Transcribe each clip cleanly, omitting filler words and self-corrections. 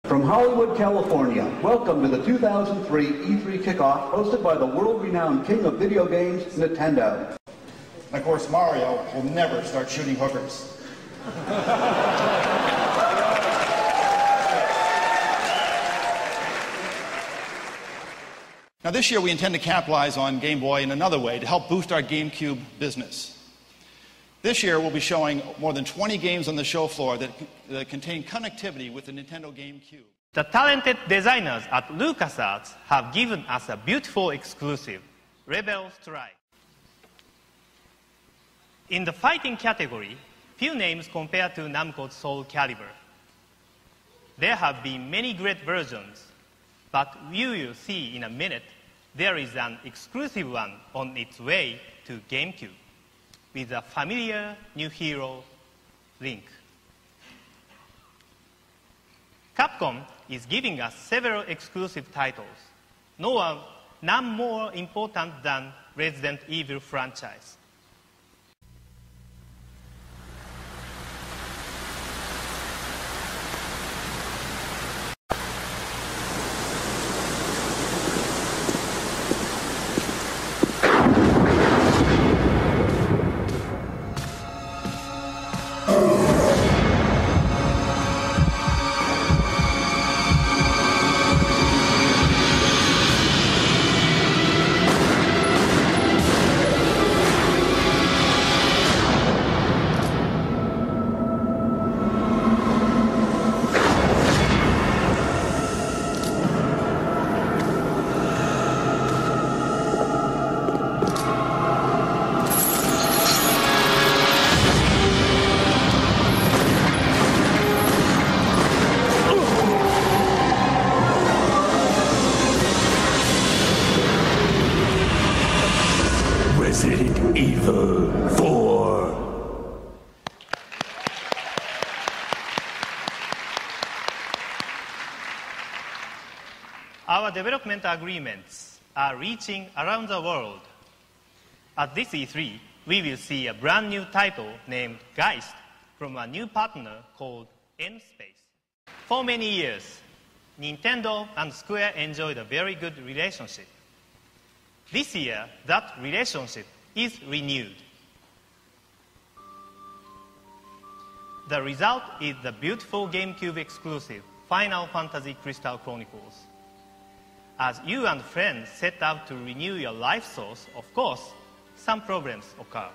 From Hollywood, California, welcome to the 2003 E3 kickoff hosted by the world-renowned king of video games, Nintendo. And of course, Mario will never start shooting hookers. Now this year we intend to capitalize on Game Boy in another way to help boost our GameCube business. This year we'll be showing more than 20 games on the show floor that contain connectivity with the Nintendo GameCube. The talented designers at LucasArts have given us a beautiful exclusive, Rebel Strike. In the fighting category, few names compared to Namco's Soul Calibur. There have been many great versions, but you will see in a minute there is an exclusive one on its way to GameCube with a familiar new hero, Link. Capcom is giving us several exclusive titles, none more important than Resident Evil franchise. Resident Evil 4. Our development agreements are reaching around the world. At this E3, we will see a brand new title named Geist from a new partner called N-Space. For many years, Nintendo and Square enjoyed a very good relationship. This year, that relationship is renewed. The result is the beautiful GameCube exclusive Final Fantasy Crystal Chronicles. As you and friends set out to renew your life source, of course, some problems occur.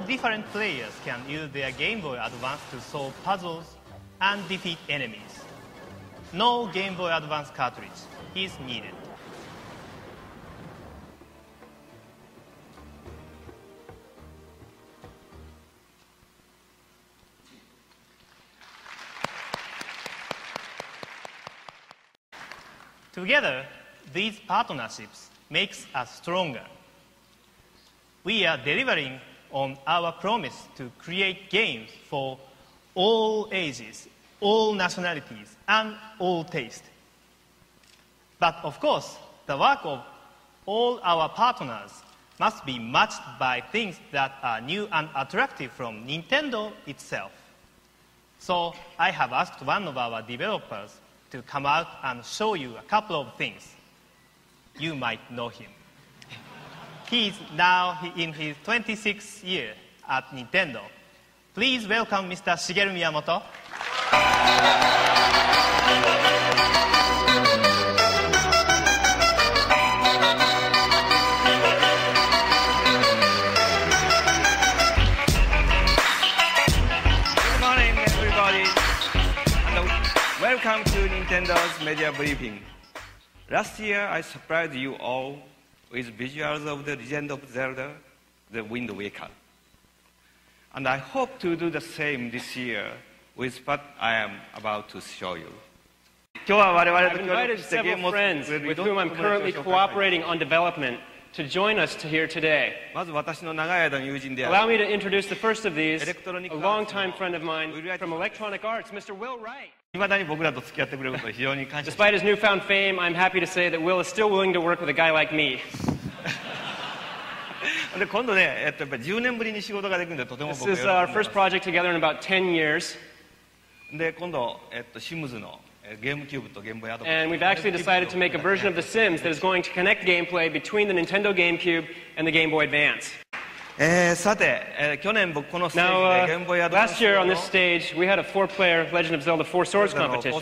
Different players can use their Game Boy Advance to solve puzzles and defeat enemies. No Game Boy Advance cartridge is needed. Together, these partnerships makes us stronger. We are delivering on our promise to create games for all ages, all nationalities, and all tastes. But of course, the work of all our partners must be matched by things that are new and attractive from Nintendo itself. So I have asked one of our developers to come out and show you a couple of things. You might know him. He is now in his 26th year at Nintendo. Please welcome Mr. Shigeru Miyamoto. Good morning, everybody, and welcome to Nintendo's media briefing. Last year, I surprised you all with visuals of the Legend of Zelda, the Wind Waker. And I hope to do the same this year with what I am about to show you. I've invited several friends with whom I'm currently cooperating on development to join us here today. Allow me to introduce the first of these, a longtime friend of mine from Electronic Arts, Mr. Will Wright. Despite his newfound fame, I'm happy to say that Will is still willing to work with a guy like me. This is our first project together in about 10 years. And we've actually decided to make a version of The Sims that is going to connect gameplay between the Nintendo GameCube and the Game Boy Advance. Now, last year on this stage, we had a 4-player Legend of Zelda 4 Swords competition.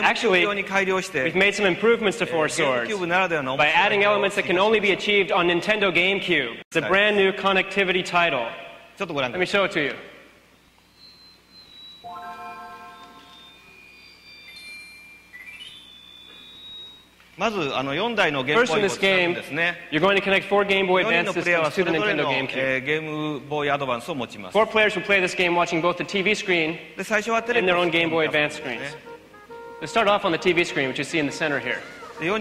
Actually, we've made some improvements to 4 Swords by adding elements that can only be achieved on Nintendo GameCube. It's a brand new connectivity title. Let me show it to you. First in this game, you're going to connect 4 Game Boy Advance systems to the Nintendo GameCube. 4 players will play this game watching both the TV screen and their own Game Boy Advance screens. They start off on the TV screen, which you see in the center here. So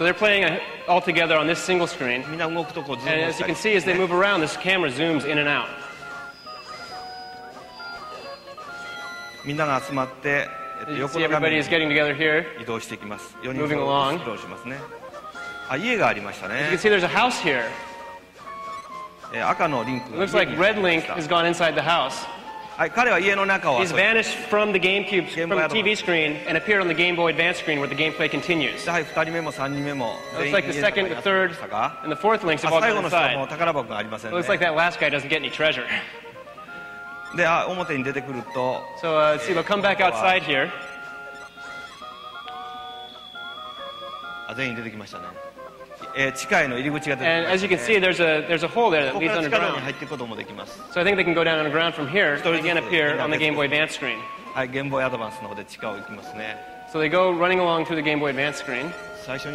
they're playing all together on this single screen. And as you can see, as they move around, this camera zooms in and out. You see everybody is getting together here, moving along. As you can see, there's a house here. It looks like Red Link has gone inside the house. He's vanished from the GameCube, from the TV screen, and appeared on the Game Boy Advance screen where the gameplay continues. It looks like the second, the third, and the fourth links have all gone inside. It looks like that last guy doesn't get any treasure. So see, they'll come back outside here. And as you can see, there's a hole there that leads underground. So I think they can go down underground from here and again appear on the Game Boy Advance screen. So they go running along through the Game Boy Advance screen. So it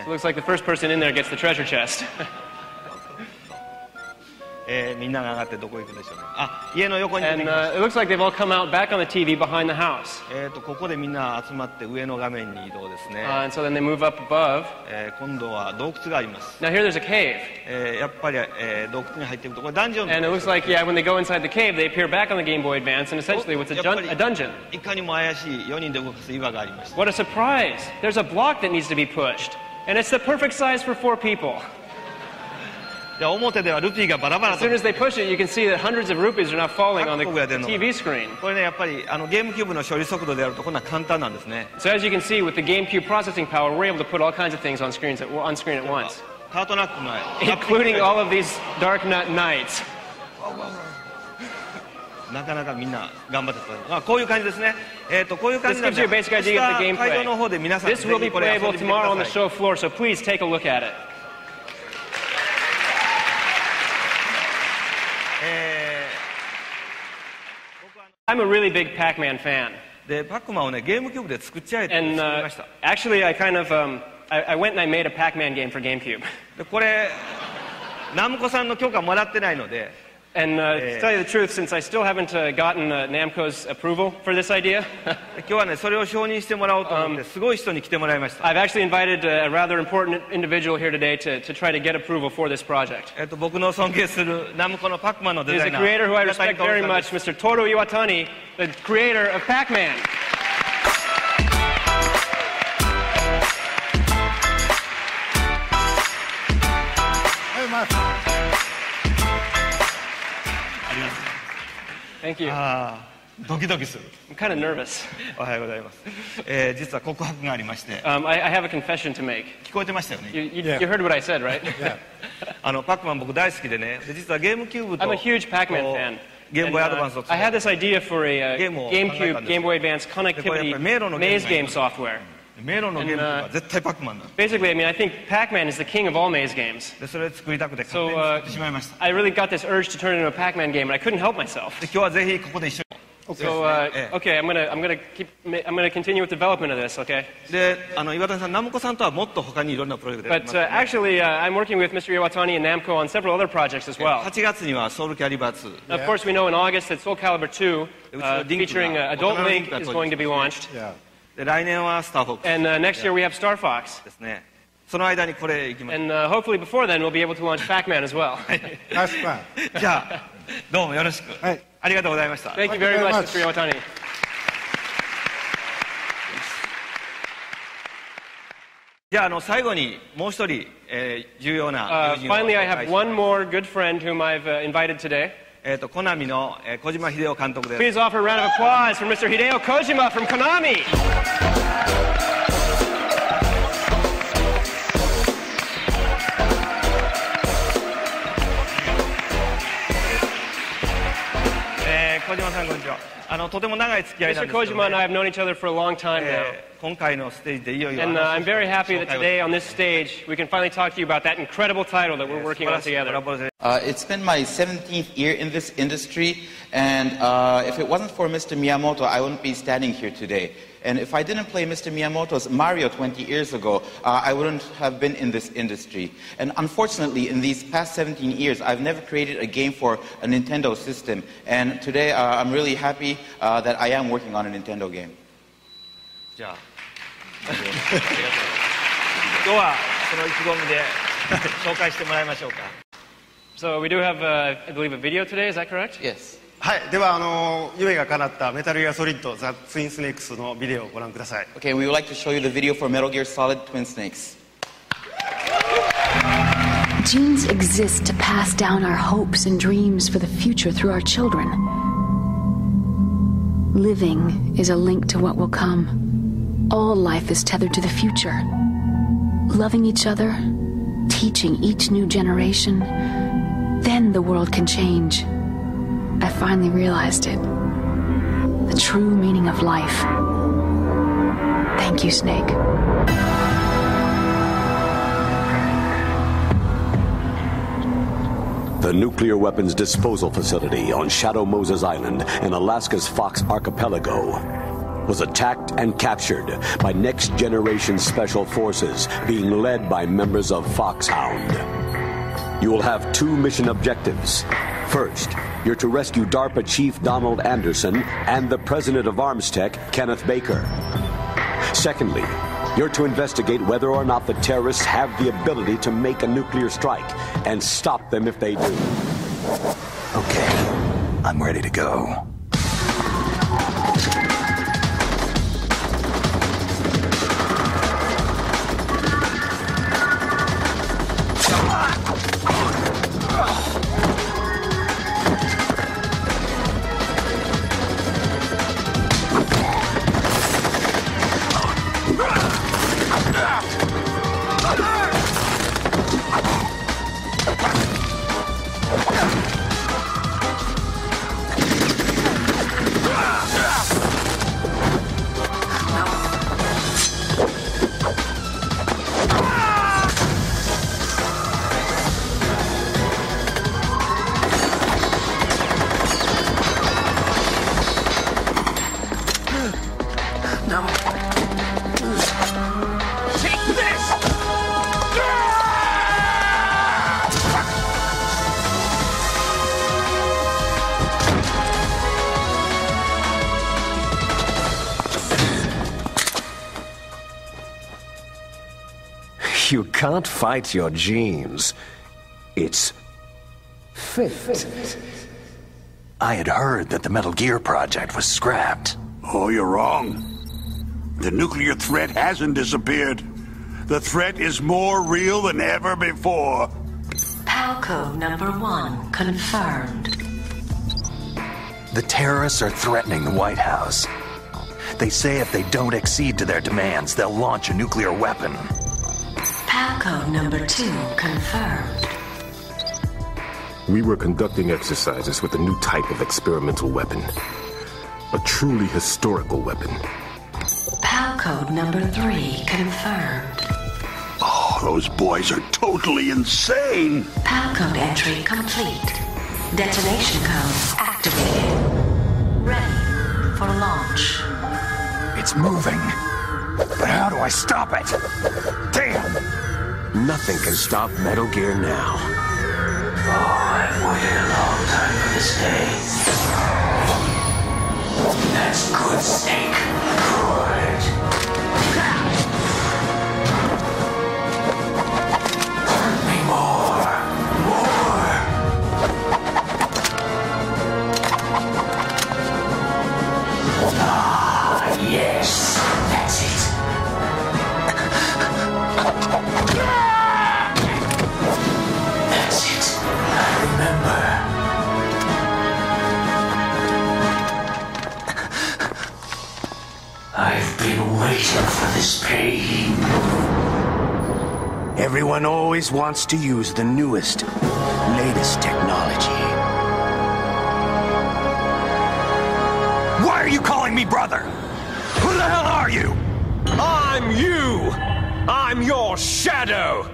looks like the first person in there gets the treasure chest. And it looks like they've all come out back on the TV behind the house. And so then they move up above. Now here there's a cave. And it looks like, when they go inside the cave, they appear back on the Game Boy Advance, and essentially it's a dungeon. What a surprise! There's a block that needs to be pushed. And it's the perfect size for 4 people. As soon as they push it, you can see that hundreds of rupees are now falling on the TV screen. So as you can see, with the GameCube processing power, we're able to put all kinds of things on screen at once, including all of these Dark Nut Nights. This gives you a basic idea of the gameplay. This will be playable tomorrow on the show floor, so please take a look at it. I'm a really big Pac-Man fan. And actually, I went and I made a Pac-Man game for GameCube. And to tell you the truth, since I still haven't gotten Namco's approval for this idea, I've actually invited a rather important individual here today to try to get approval for this project. There's a creator who I respect very much, Mr. Toru Iwatani, the creator of Pac-Man. Thank you. I'm kind of nervous. I have a confession to make. You heard what I said, right? I'm a huge Pac-Man fan. I had this idea for a GameCube, Game Boy Advance connectivity maze game software. Basically, I think Pac-Man is the king of all maze games. So I really got this urge to turn it into a Pac-Man game, and I couldn't help myself. So, okay, I'm gonna continue with development of this, okay? で、岩谷さん、ナムコさんとはもっと他にいろんなプロジェクトやってます、 But actually, I'm working with Mr. Iwatani and Namco on several other projects as well. 8月にはソウルキャリバー2。Of course, we know in August that Soul Calibur 2, featuring Adult Link, is going to be launched. で、来年はスターフォックス。 And next year we have Star Fox. ですね。その間にこれいきます。 And hopefully before then we'll be able to launch Pac-Man as well. じゃあ、どうもよろしく。ありがとうございました。 Thank you very much, Mr. Iwatani. じゃあ、最後にもう一人、重要な友人を Finally, I have one more good friend whom I've invited today. コナミの小島秀夫監督です。 Please offer a round of applause for Mr. Hideo Kojima from Konami. 小島さん、こんにちは。とても長い付き合いなん Mr. ですけど、 Kojima and I have known each other for a long time now. 今回のステージでいよいよ And I'm very happy that today on this stage we can finally talk to you about that incredible title that we're working on together. It's been my 17th year in this industry, and if it wasn't for Mr. Miyamoto, I wouldn't be standing here today. And if I didn't play Mr. Miyamoto's Mario 20 years ago, I wouldn't have been in this industry. And unfortunately, in these past 17 years, I've never created a game for a Nintendo system. And today, I'm really happy that I am working on a Nintendo game. じゃあ、今日はその意気込みで紹介してもらいましょうか。So we do have, I believe, a video today. Is that correct? Yes. はい、では夢が叶ったメタルギアソリッドザ・ツインスネークスのビデオをご覧ください。 Okay, we would like to show you the video for Metal Gear Solid Twin Snakes. Genes exist to pass down our hopes and dreams for the future through our children. Living is a link to what will come. All life is tethered to the future. Loving each other, teaching each new generation, then the world can change. I finally realized it. The true meaning of life. Thank you, Snake. The nuclear weapons disposal facility on Shadow Moses Island in Alaska's Fox Archipelago was attacked and captured by next-generation special forces being led by members of Foxhound. You will have two mission objectives. First, you're to rescue DARPA Chief Donald Anderson and the President of ArmsTech, Kenneth Baker. Secondly, you're to investigate whether or not the terrorists have the ability to make a nuclear strike and stop them if they do. Okay, I'm ready to go. You can't fight your genes. It's fate. I had heard that the Metal Gear project was scrapped. Oh, you're wrong. The nuclear threat hasn't disappeared. The threat is more real than ever before. Palco number 1 confirmed. The terrorists are threatening the White House. They say if they don't accede to their demands, they'll launch a nuclear weapon. Palco number 2 confirmed. We were conducting exercises with a new type of experimental weapon. A truly historical weapon. Palco number 3 confirmed. Oh, those boys are totally insane! Palcode entry complete. Detonation code activated. Ready. switch. It's moving. But how do I stop it? Damn! Nothing can stop Metal Gear now. I've waited a long time for this day. That's good, Snake. Good. Hurt me more. Ah, yes. That's it. That's it. I remember. I've been waiting for this pain. Everyone always wants to use the newest, latest technology. Why are you calling me brother? Who the hell are you? I'm you! I'm your shadow!